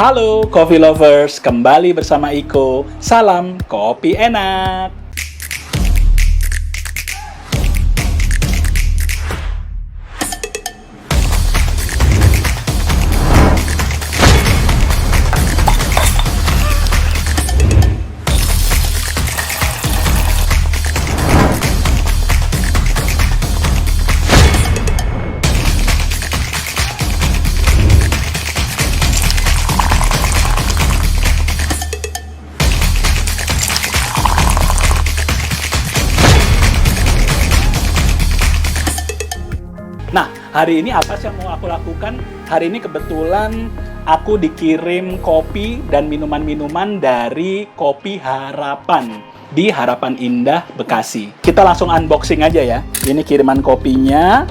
Halo Coffee Lovers, kembali bersama Iko. Salam kopi enak. Nah, hari ini apa sih yang mau aku lakukan? Hari ini kebetulan aku dikirim kopi dan minuman-minuman dari Kopi Harapan di Harapan Indah, Bekasi. Kita langsung unboxing aja ya. Ini kiriman kopinya.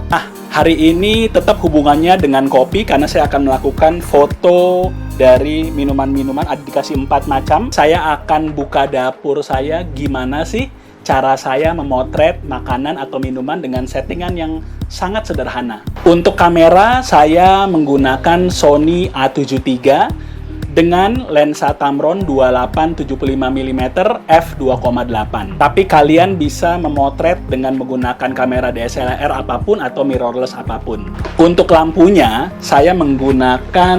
Hari ini tetap hubungannya dengan kopi karena saya akan melakukan foto dari minuman-minuman. Ada dikasih 4 macam. Saya akan buka dapur saya gimana sih cara saya memotret makanan atau minuman dengan settingan yang sangat sederhana. Untuk kamera, saya menggunakan Sony A73 dengan lensa Tamron 28-75mm f2.8. Tapi kalian bisa memotret dengan menggunakan kamera DSLR apapun atau mirrorless apapun. Untuk lampunya, saya menggunakan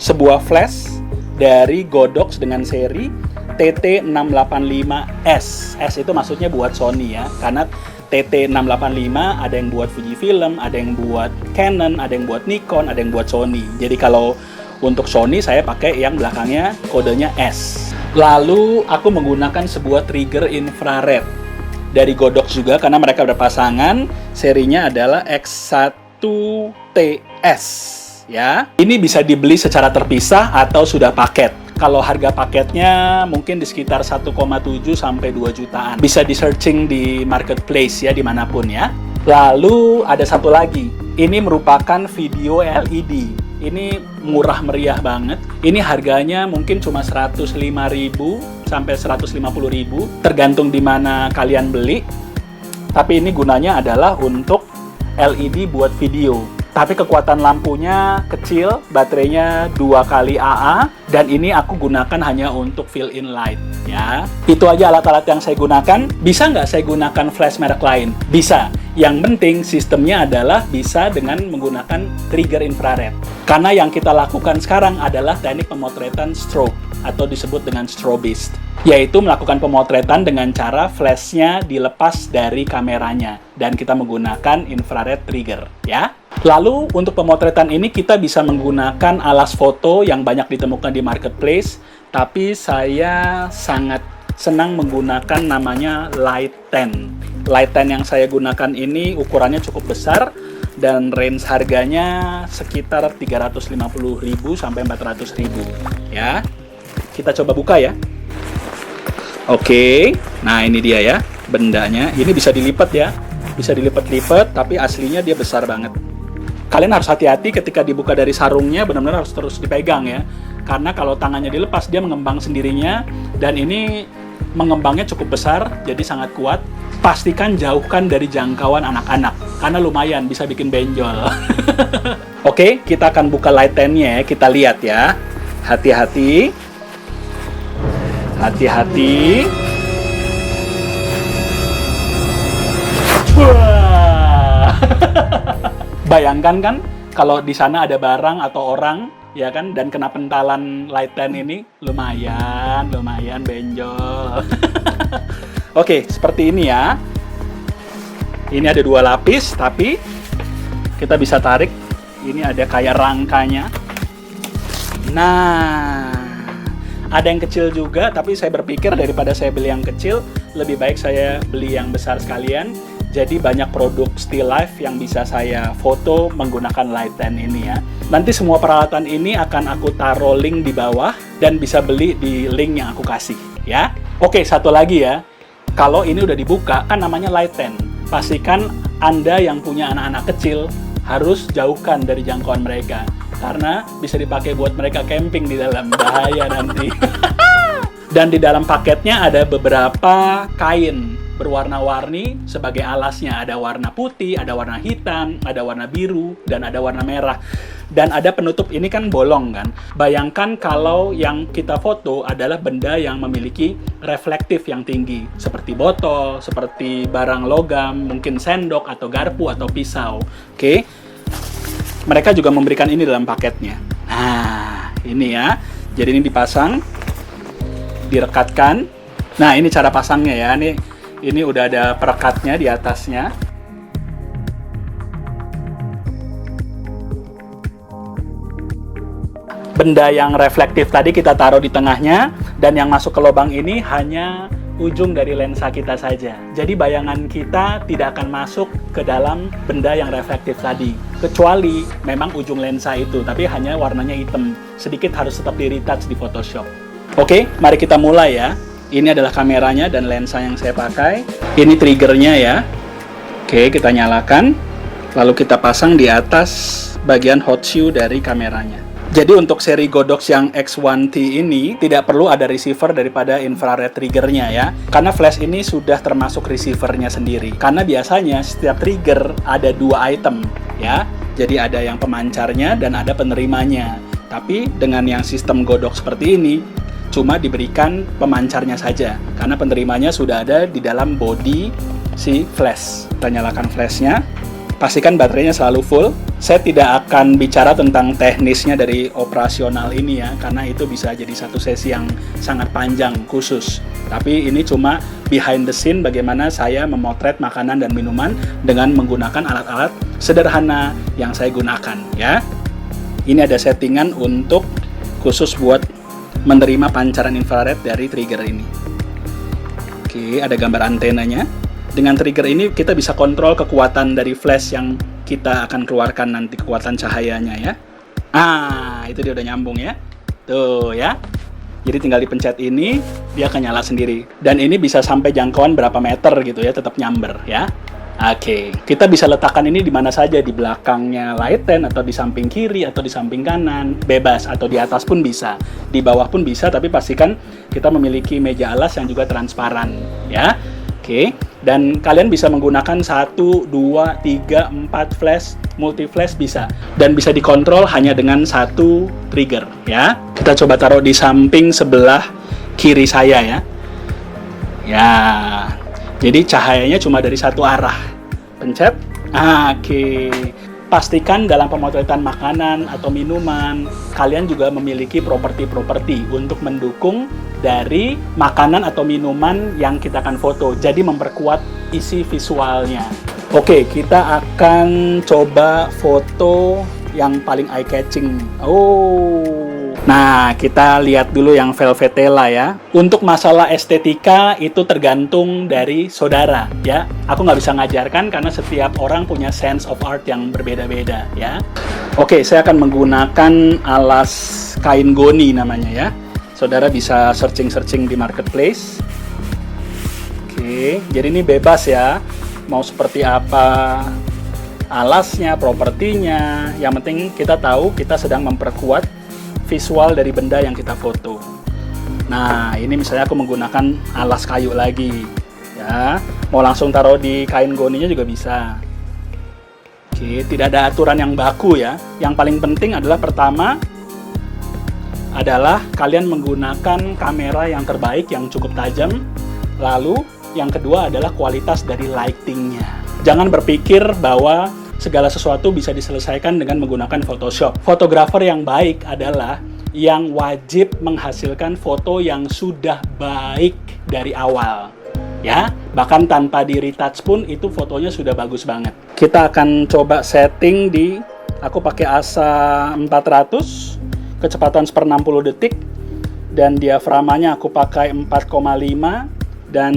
sebuah flash dari Godox dengan seri TT685S. S itu maksudnya buat Sony ya, karena TT685 ada yang buat Fujifilm, ada yang buat Canon, ada yang buat Nikon, ada yang buat Sony. Jadi kalau untuk Sony saya pakai yang belakangnya kodenya S. Lalu aku menggunakan sebuah trigger infrared dari Godox juga karena mereka berpasangan. Serinya adalah X1TS ya. Ini bisa dibeli secara terpisah atau sudah paket. Kalau harga paketnya mungkin di sekitar 1,7 sampai 2 jutaan. Bisa di searching di marketplace ya, dimanapun ya. Lalu ada satu lagi. Ini merupakan video LED. Ini murah meriah banget. Ini harganya mungkin cuma 105.000 sampai 150.000, tergantung di mana kalian beli. Tapi ini gunanya adalah untuk LED buat video. Tapi kekuatan lampunya kecil, baterainya 2 kali AA, dan ini aku gunakan hanya untuk fill-in light ya. Itu aja alat-alat yang saya gunakan. Bisa nggak saya gunakan flash merek lain? Bisa. Yang penting sistemnya adalah bisa dengan menggunakan trigger infrared. Karena yang kita lakukan sekarang adalah teknik pemotretan strobe atau disebut dengan strobist, yaitu melakukan pemotretan dengan cara flashnya dilepas dari kameranya dan kita menggunakan infrared trigger ya. Lalu untuk pemotretan ini kita bisa menggunakan alas foto yang banyak ditemukan di marketplace, tapi saya sangat senang menggunakan namanya Light10. Light10 yang saya gunakan ini ukurannya cukup besar dan range harganya sekitar 350.000 sampai 400.000 ya. Kita coba buka ya. Oke, nah ini dia ya bendanya. Ini bisa dilipat ya, bisa dilipat-lipat, tapi aslinya dia besar banget. Kalian harus hati-hati ketika dibuka dari sarungnya, benar-benar harus terus dipegang ya. Karena kalau tangannya dilepas, dia mengembang sendirinya. Dan ini mengembangnya cukup besar, jadi sangat kuat. Pastikan jauhkan dari jangkauan anak-anak, karena lumayan bisa bikin benjol. Oke, kita akan buka Light10-nya ya, kita lihat ya. Hati-hati. Hati-hati. Wah. Bayangkan kan kalau di sana ada barang atau orang ya kan dan kena pentalan Light10 ini lumayan benjol. Oke, seperti ini ya. Ini ada 2 lapis tapi kita bisa tarik. Ini ada kayak rangkanya. Nah, ada yang kecil juga, tapi saya berpikir daripada saya beli yang kecil, lebih baik saya beli yang besar sekalian. Jadi banyak produk still life yang bisa saya foto menggunakan Light10 ini ya. Nanti semua peralatan ini akan aku taruh link di bawah dan bisa beli di link yang aku kasih ya. Oke, satu lagi ya. Kalau ini udah dibuka, kan namanya Light10. Pastikan Anda yang punya anak-anak kecil harus jauhkan dari jangkauan mereka. Karena bisa dipakai buat mereka camping di dalam, bahaya nanti. Dan di dalam paketnya ada beberapa kain berwarna-warni sebagai alasnya. Ada warna putih, ada warna hitam, ada warna biru, dan ada warna merah. Dan ada penutup, ini kan bolong kan. Bayangkan kalau yang kita foto adalah benda yang memiliki reflektif yang tinggi. Seperti botol, seperti barang logam, mungkin sendok atau garpu atau pisau. Oke. Mereka juga memberikan ini dalam paketnya. Nah, ini ya. Jadi ini dipasang, direkatkan. Nah, ini cara pasangnya ya. Ini udah ada perekatnya di atasnya. Benda yang reflektif tadi kita taruh di tengahnya, dan yang masuk ke lubang ini hanya ujung dari lensa kita saja. Jadi bayangan kita tidak akan masuk ke dalam benda yang reflektif tadi, kecuali memang ujung lensa itu, tapi hanya warnanya hitam. Sedikit harus tetap di-retouch di Photoshop. Oke, mari kita mulai ya. Ini adalah kameranya dan lensa yang saya pakai. Ini triggernya ya. Oke, kita nyalakan. Lalu kita pasang di atas bagian hot shoe dari kameranya. Jadi untuk seri Godox yang X1T ini tidak perlu ada receiver daripada infrared triggernya ya. Karena flash ini sudah termasuk receivernya sendiri. Karena biasanya setiap trigger ada dua item ya. Jadi ada yang pemancarnya dan ada penerimanya. Tapi dengan yang sistem Godox seperti ini, cuma diberikan pemancarnya saja, karena penerimanya sudah ada di dalam body si flash. Kita nyalakan flashnya, pastikan baterainya selalu full. Saya tidak akan bicara tentang teknisnya dari operasional ini ya, karena itu bisa jadi satu sesi yang sangat panjang khusus. Tapi ini cuma behind the scene bagaimana saya memotret makanan dan minuman dengan menggunakan alat-alat sederhana yang saya gunakan ya. Ini ada settingan untuk khusus buat menerima pancaran infrared dari trigger ini. Oke, ada gambar antenanya. Dengan trigger ini kita bisa kontrol kekuatan dari flash yang kita akan keluarkan nanti, kekuatan cahayanya ya. Itu dia udah nyambung ya. Tuh ya. Jadi tinggal dipencet ini, dia akan nyala sendiri. Dan ini bisa sampai jangkauan berapa meter gitu ya, tetap nyamber ya. Oke, kita bisa letakkan ini di mana saja, di belakangnya lighten atau di samping kiri atau di samping kanan, bebas, atau di atas pun bisa, di bawah pun bisa, tapi pastikan kita memiliki meja alas yang juga transparan ya. Oke, dan kalian bisa menggunakan 1, 2, 3, 4 flash, multi flash bisa, dan bisa dikontrol hanya dengan satu trigger ya. Kita coba taruh di samping sebelah kiri saya ya. Ya, jadi cahayanya cuma dari satu arah. Pencet. Oke. Pastikan dalam pemotretan makanan atau minuman, kalian juga memiliki properti-properti untuk mendukung dari makanan atau minuman yang kita akan foto. Jadi memperkuat isi visualnya. Oke, kita akan coba foto yang paling eye-catching. Nah, kita lihat dulu yang Velvetella ya. Untuk masalah estetika itu tergantung dari saudara ya. Aku nggak bisa ngajarkan karena setiap orang punya sense of art yang berbeda-beda ya. Oke, saya akan menggunakan alas kain goni namanya ya. Saudara bisa searching-searching di marketplace. Oke, jadi ini bebas ya. Mau seperti apa alasnya, propertinya. Yang penting kita tahu kita sedang memperkuat visual dari benda yang kita foto. Nah, ini misalnya aku menggunakan alas kayu lagi ya. Mau langsung taruh di kain goninya juga bisa. Oke, tidak ada aturan yang baku ya. Yang paling penting adalah pertama adalah kalian menggunakan kamera yang terbaik, yang cukup tajam. Lalu yang kedua adalah kualitas dari lightingnya. Jangan berpikir bahwa segala sesuatu bisa diselesaikan dengan menggunakan Photoshop. Fotografer yang baik adalah yang wajib menghasilkan foto yang sudah baik dari awal. Ya, bahkan tanpa di retouch pun itu fotonya sudah bagus banget. Kita akan coba setting di, aku pakai ASA 400, kecepatan 1/60 detik, dan diaframanya aku pakai 4,5, dan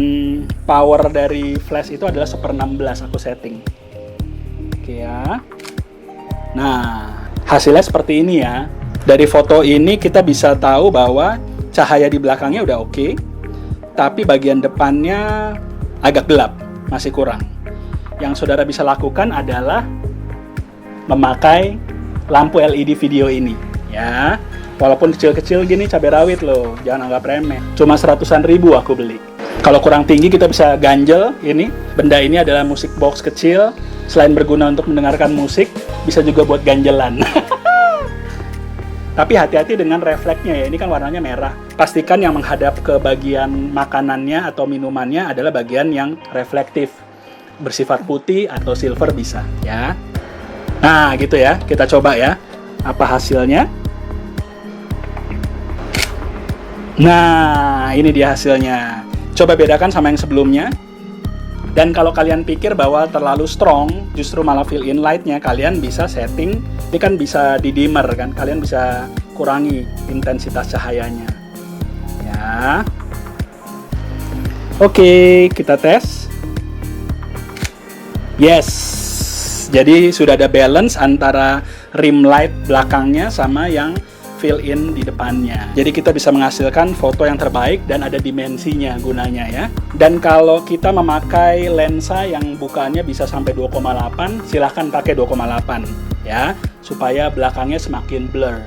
power dari flash itu adalah 1/16 aku setting. Oke ya. Nah, hasilnya seperti ini ya. Dari foto ini kita bisa tahu bahwa cahaya di belakangnya udah oke, tapi bagian depannya agak gelap, masih kurang. Yang saudara bisa lakukan adalah memakai lampu LED video ini ya. Walaupun kecil-kecil gini cabai rawit loh, jangan anggap remeh. Cuma 100-an ribu aku beli. Kalau kurang tinggi kita bisa ganjel ini. Benda ini adalah musik box kecil. Selain berguna untuk mendengarkan musik, bisa juga buat ganjelan. Tapi hati-hati dengan refleksnya ya, ini kan warnanya merah. Pastikan yang menghadap ke bagian makanannya atau minumannya adalah bagian yang reflektif. Bersifat putih atau silver bisa ya. Nah gitu ya, kita coba ya. Apa hasilnya? Nah, ini dia hasilnya. Coba bedakan sama yang sebelumnya. Dan kalau kalian pikir bahwa terlalu strong, justru malah fill in light-nya, kalian bisa setting. Ini kan bisa di dimmer kan, kalian bisa kurangi intensitas cahayanya. Ya. Oke, kita tes. Yes. Jadi sudah ada balance antara rim light belakangnya sama yang fill in di depannya. Jadi kita bisa menghasilkan foto yang terbaik dan ada dimensinya gunanya ya. Dan kalau kita memakai lensa yang bukaannya bisa sampai 2,8, silahkan pakai 2,8 ya, supaya belakangnya semakin blur.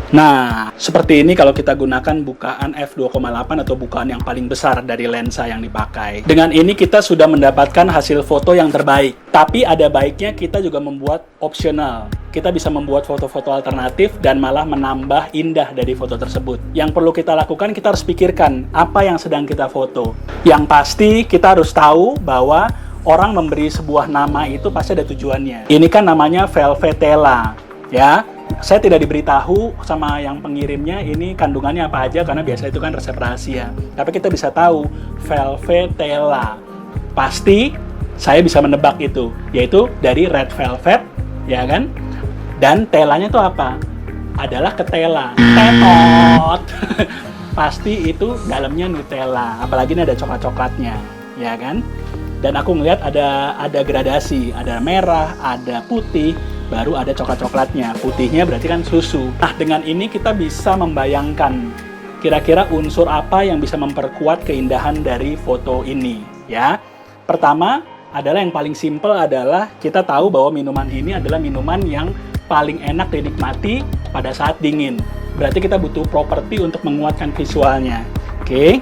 Nah, seperti ini kalau kita gunakan bukaan f2,8 atau bukaan yang paling besar dari lensa yang dipakai. Dengan ini kita sudah mendapatkan hasil foto yang terbaik. Tapi ada baiknya kita juga membuat optional. Kita bisa membuat foto-foto alternatif dan malah menambah indah dari foto tersebut. Yang perlu kita lakukan, kita harus pikirkan apa yang sedang kita foto. Yang pasti kita harus tahu bahwa orang memberi sebuah nama itu pasti ada tujuannya. Ini kan namanya Velvetella, ya. Saya tidak diberitahu sama yang pengirimnya ini kandungannya apa aja karena biasa itu kan resep rahasia. Tapi kita bisa tahu Velvetella. Pasti saya bisa menebak itu, yaitu dari red velvet, ya kan? Dan telanya itu apa? Adalah ketela. Tetot. Pasti itu dalamnya Nutella, apalagi ini ada coklat-coklatnya, ya kan? Dan aku ngeliat ada gradasi, ada merah, ada putih, baru ada coklat-coklatnya. Putihnya berarti kan susu. Nah, dengan ini kita bisa membayangkan kira-kira unsur apa yang bisa memperkuat keindahan dari foto ini, ya. Pertama adalah yang paling simple adalah kita tahu bahwa minuman ini adalah minuman yang paling enak dinikmati pada saat dingin. Berarti kita butuh properti untuk menguatkan visualnya. Oke.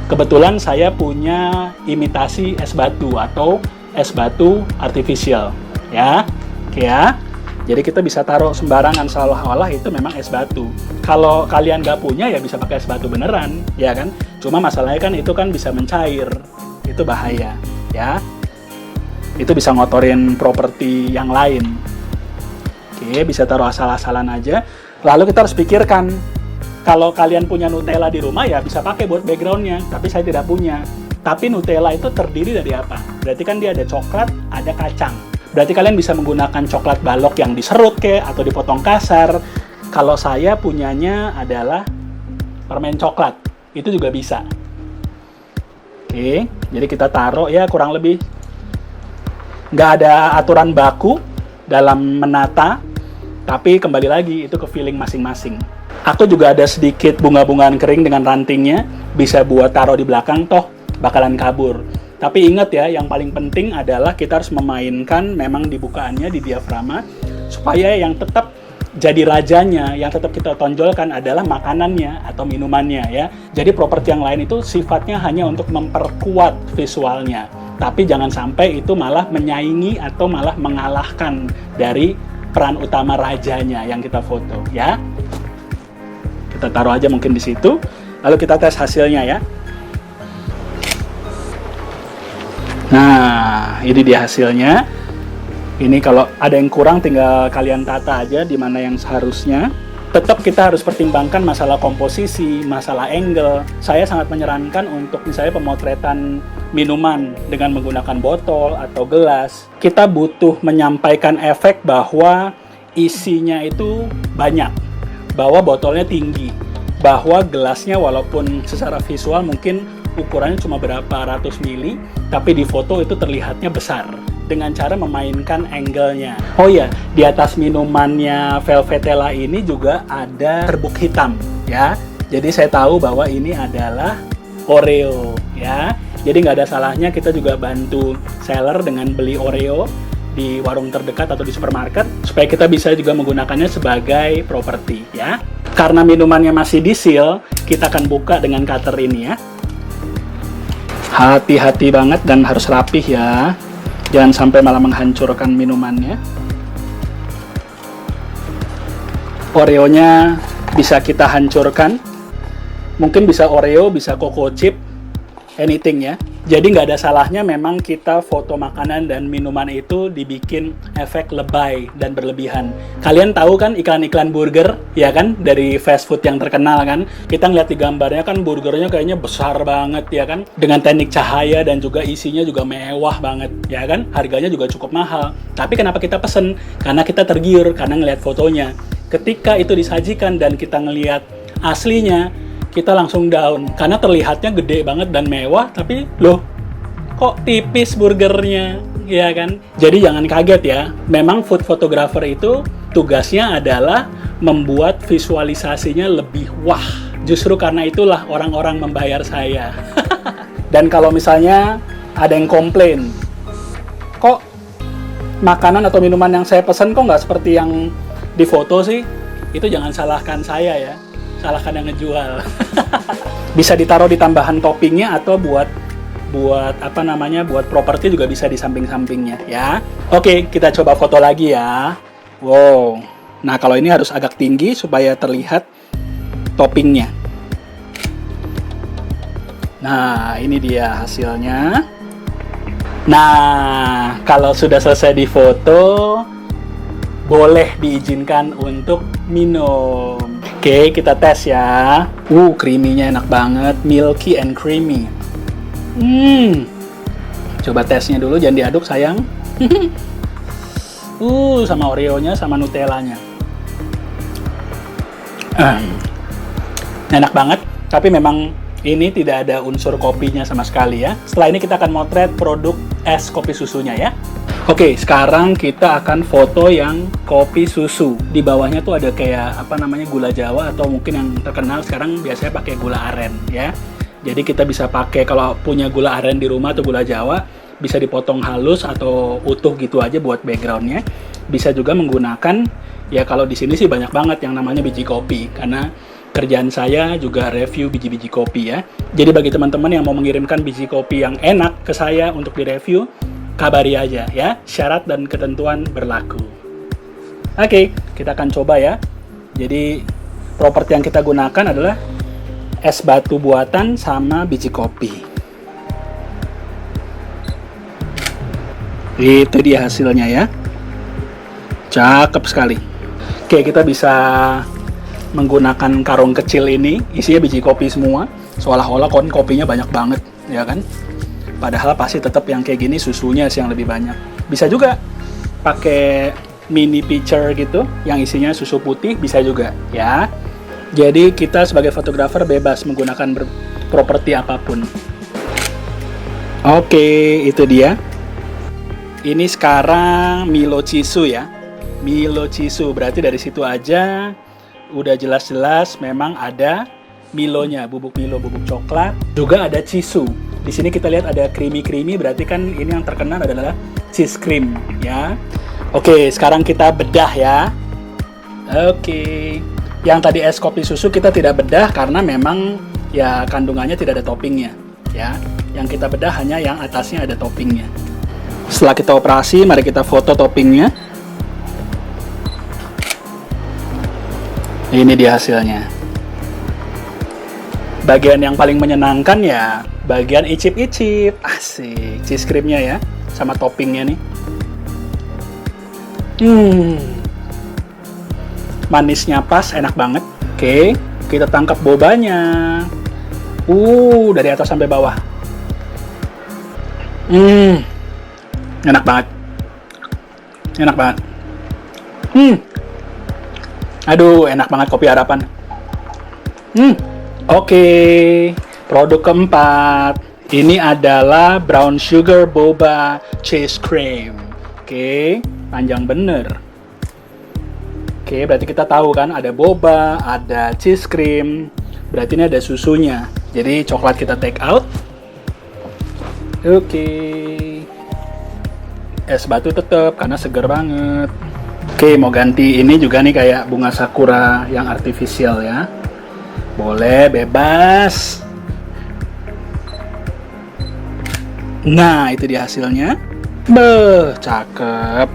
Kebetulan saya punya imitasi es batu atau es batu artificial, ya. Oke ya. Jadi kita bisa taruh sembarangan seolah-olah itu memang es batu. Kalau kalian nggak punya ya bisa pakai es batu beneran, ya kan? Cuma masalahnya kan itu kan bisa mencair, itu bahaya, ya. Itu bisa ngotorin properti yang lain. Oke, bisa taruh asal-asalan aja. Lalu kita harus pikirkan, kalau kalian punya Nutella di rumah ya bisa pakai buat backgroundnya, tapi saya tidak punya. Tapi Nutella itu terdiri dari apa? Berarti kan dia ada coklat, ada kacang. Berarti kalian bisa menggunakan coklat balok yang diserut atau dipotong kasar. Kalau saya punyanya adalah permen coklat, itu juga bisa. Oke, jadi kita taruh ya kurang lebih. Nggak ada aturan baku dalam menata, tapi kembali lagi itu ke feeling masing-masing. Aku juga ada sedikit bunga-bungaan kering dengan rantingnya, bisa buat taruh di belakang, toh bakalan kabur. Tapi ingat ya, yang paling penting adalah kita harus memainkan memang di bukaannya, di diafragma, supaya yang tetap jadi rajanya, yang tetap kita tonjolkan adalah makanannya atau minumannya ya. Jadi properti yang lain itu sifatnya hanya untuk memperkuat visualnya. Tapi jangan sampai itu malah menyaingi atau malah mengalahkan dari peran utama rajanya yang kita foto ya. Kita taruh aja mungkin di situ, lalu kita tes hasilnya ya. Nah, ini dia hasilnya. Ini kalau ada yang kurang tinggal kalian tata aja di mana yang seharusnya. Tetap kita harus pertimbangkan masalah komposisi, masalah angle. Saya sangat menyarankan untuk misalnya pemotretan minuman dengan menggunakan botol atau gelas. Kita butuh menyampaikan efek bahwa isinya itu banyak, bahwa botolnya tinggi, bahwa gelasnya walaupun secara visual mungkin ukurannya cuma berapa ratus mili, tapi di foto itu terlihatnya besar dengan cara memainkan angle-nya. Oh iya, di atas minumannya Velvetella ini juga ada serbuk hitam ya. Jadi saya tahu bahwa ini adalah Oreo ya. Jadi nggak ada salahnya kita juga bantu seller dengan beli Oreo di warung terdekat atau di supermarket, supaya kita bisa juga menggunakannya sebagai properti ya. Karena minumannya masih di-seal, kita akan buka dengan cutter ini ya. Hati-hati banget dan harus rapih ya. Jangan sampai malah menghancurkan minumannya. Oreonya bisa kita hancurkan. Mungkin bisa Oreo, bisa Coco Chip, anything ya. Jadi nggak ada salahnya memang kita foto makanan dan minuman itu dibikin efek lebay dan berlebihan. Kalian tahu kan iklan-iklan burger, ya kan? Dari fast food yang terkenal kan? Kita ngeliat di gambarnya kan burgernya kayaknya besar banget, ya kan? Dengan teknik cahaya dan juga isinya juga mewah banget, ya kan? Harganya juga cukup mahal. Tapi kenapa kita pesen? Karena kita tergiur, karena ngeliat fotonya. Ketika itu disajikan dan kita ngeliat aslinya, kita langsung down karena terlihatnya gede banget dan mewah, tapi loh kok tipis burgernya, ya kan? Jadi jangan kaget ya, memang food photographer itu tugasnya adalah membuat visualisasinya lebih wah. Justru karena itulah orang-orang membayar saya. Dan kalau misalnya ada yang komplain, kok makanan atau minuman yang saya pesan kok nggak seperti yang di foto sih, itu jangan salahkan saya ya, salahkan yang ngejual. Bisa ditaruh di tambahan toppingnya atau buat apa namanya, buat properti juga bisa di samping-sampingnya ya. Oke, kita coba foto lagi ya. Wow, nah kalau ini harus agak tinggi supaya terlihat toppingnya. Nah ini dia hasilnya. Nah kalau sudah selesai difoto, boleh diizinkan untuk minum. Oke, kita tes ya. Creamy-nya enak banget, milky and creamy. Coba tesnya dulu, jangan diaduk sayang. Sama Oreo-nya, sama Nutella-nya. Enak banget, tapi memang ini tidak ada unsur kopinya sama sekali ya. Setelah ini kita akan motret produk es kopi susunya ya. Oke, sekarang kita akan foto yang kopi susu. Di bawahnya tuh ada kayak apa namanya, gula Jawa, atau mungkin yang terkenal sekarang biasanya pakai gula aren ya. Jadi kita bisa pakai, kalau punya gula aren di rumah atau gula Jawa, bisa dipotong halus atau utuh gitu aja buat backgroundnya. Bisa juga menggunakan, ya kalau di sini sih banyak banget yang namanya biji kopi, karena kerjaan saya juga review biji-biji kopi ya. Jadi bagi teman-teman yang mau mengirimkan biji kopi yang enak ke saya untuk direview, kabari aja ya, syarat dan ketentuan berlaku. Oke, kita akan coba ya. Jadi properti yang kita gunakan adalah es batu buatan sama biji kopi. Itu dia hasilnya ya. Cakep sekali. Oke, kita bisa menggunakan karung kecil ini, isinya biji kopi semua, seolah-olah kopinya banyak banget, ya kan? Padahal pasti tetap yang kayak gini susunya sih yang lebih banyak. Bisa juga pakai mini pitcher gitu, yang isinya susu putih, bisa juga ya. Jadi kita sebagai fotografer bebas menggunakan properti apapun. Oke, itu dia. Ini sekarang Milo Chisu ya. Milo Chisu, berarti dari situ aja udah jelas-jelas memang ada Milonya, bubuk Milo, bubuk coklat. Juga ada Chisu. Di sini kita lihat ada creamy, berarti kan ini yang terkenal adalah cheese cream ya. Oke, sekarang kita bedah ya. Oke. Yang tadi es kopi susu kita tidak bedah karena memang ya kandungannya tidak ada toppingnya ya. Yang kita bedah hanya yang atasnya ada toppingnya. Setelah kita operasi, mari kita foto toppingnya. Ini dia hasilnya. Bagian yang paling menyenangkan ya bagian icip-icip. Asik, cheese creamnya ya, sama toppingnya nih. Manisnya pas, enak banget. Oke, kita tangkap bobanya. Dari atas sampai bawah. Enak banget. Enak banget. Aduh, enak banget kopi harapan. Oke, produk keempat. Ini adalah brown sugar boba cheese cream. Oke, panjang bener. Oke, berarti kita tahu kan ada boba, ada cheese cream. Berarti ini ada susunya. Jadi coklat kita take out. Oke. Es batu tetap karena seger banget. Oke, mau ganti ini juga nih kayak bunga sakura yang artifisial ya. Boleh, bebas. Nah, itu dia hasilnya. Beuh, cakep.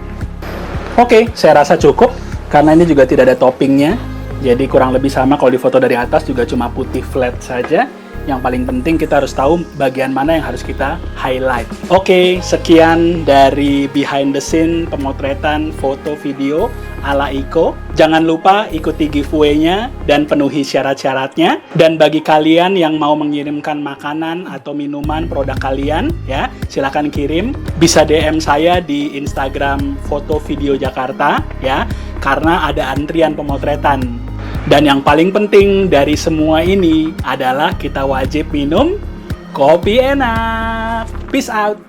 Oke, saya rasa cukup karena ini juga tidak ada toppingnya. Jadi kurang lebih sama kalau di foto dari atas juga cuma putih flat saja. Yang paling penting kita harus tahu bagian mana yang harus kita highlight. Oke, sekian dari behind the scene pemotretan foto video ala Iko. Jangan lupa ikuti giveaway-nya dan penuhi syarat-syaratnya. Dan bagi kalian yang mau mengirimkan makanan atau minuman produk kalian, ya silahkan kirim. Bisa DM saya di Instagram Foto Video Jakarta, ya, karena ada antrian pemotretan. Dan yang paling penting dari semua ini adalah kita wajib minum kopi enak. Peace out.